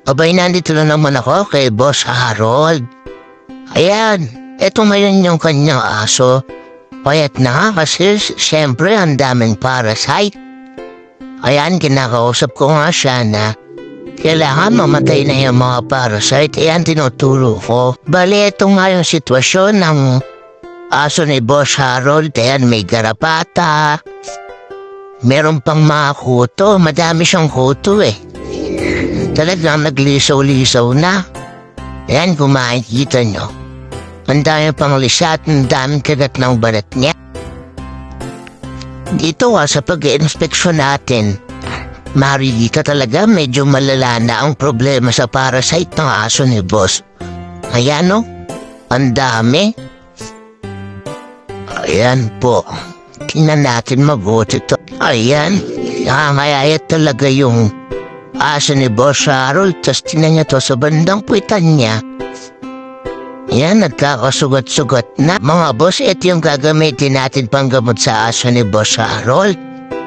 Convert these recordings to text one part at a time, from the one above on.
Abay, nandito na naman ako kay Boss Harold. Ayan, eto ngayon yung kanyang aso. Payat na nga kasi siyempre ang daming parasite. Ayan, kinakausap ko nga siya na kailangan mamatay na yung mga parasite. Ayan, tinuturo ko. Bali, ito nga yung sitwasyon ng aso ni Boss Harold. Ayan, may garapata. Meron pang mga kuto. Madami siyang kuto eh. Talagang naglisaw-lisaw na. Ayan, kung makikita nyo. Ang dami pang lisat, ang daming kagat ng balat niya. Dito sa pag-i-inspeksyon natin, makikita talaga medyo malala na ang problema sa parasite ng aso ni Boss. Ayan o, ang dami. Ayan po. Tingnan natin mabuti ito. Ayan, nakangayayat talaga yung aso ni Boss Harold. Tapos tingnan niya to sa bandang puwitan niya. Yan, nagkakasugat-sugat na. Mga boss, ito yung gagamitin natin pang gamot sa aso ni Boss Harold.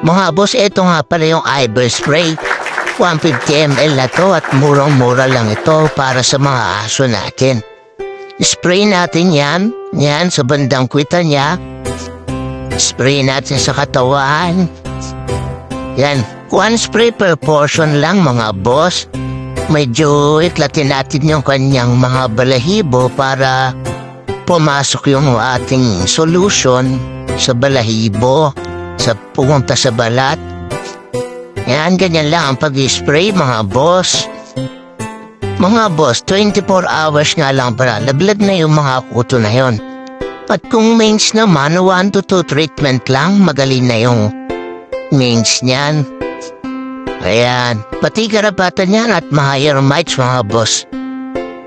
Mga boss, ito nga pala yung Iber Spray. 150 ml na to at murang-mura lang ito para sa mga aso natin. Spray natin yan. Yan, sa bandang kwita niya. Spray natin sa katawan. Yan, 1 spray per portion lang mga boss. Medyo iklatin natin yung kanyang mga balahibo para pumasok yung ating solution sa balahibo, sa pumunta sa balat. Yan, ganyan lang ang pag-spray mga boss. Mga boss, 24 hours nga lang para laglag na yung mga kuto na yon. At kung mains naman, 1 to 2 treatment lang, magaling na yung mains niyan. Ayan, pati karapatan yan at mga ear mites mga boss.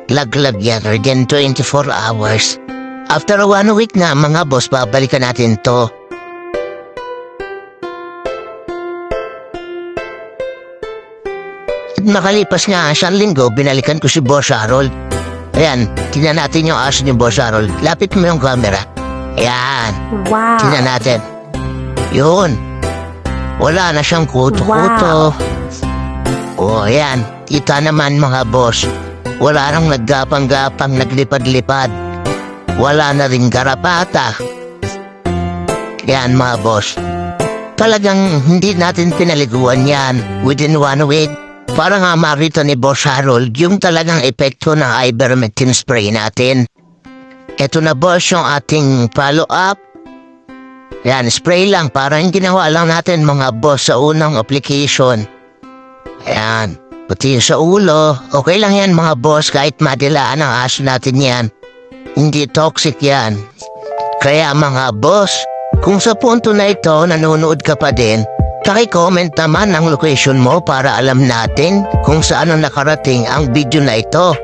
Laglag yan within 24 hours. After 1 week na mga boss, babalikan natin to. At makalipas nga ang 1 linggo, binalikan ko si Boss Harold. Ayan, tingnan natin yung aso ni Boss Harold. Lapit mo yung camera. Ayan. Wow. Tingnan natin. Yun. Wala na siyang kuto-kuto. O, ayan. Kita naman mga boss. Wala nang naggapang-gapang naglipad-lipad. Wala na rin garapata. Yan mga boss. Talagang hindi natin pinaliguan yan within 1 week. Para nga makita ni Boss Harold yung talagang epekto ng ivermectin spray natin. Ito na boss yung ating follow-up. Yan, spray lang. Parang ginawa lang natin mga boss sa unang application. Ayan, pati sa ulo. Okay lang yan mga boss kahit madilaan ang aso natin yan. Hindi toxic yan. Kaya mga boss, kung sa punto na ito nanonood ka pa din, paki-comment naman ang location mo para alam natin kung saan nakarating ang video na ito.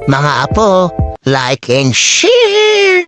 Mga apo, like and share!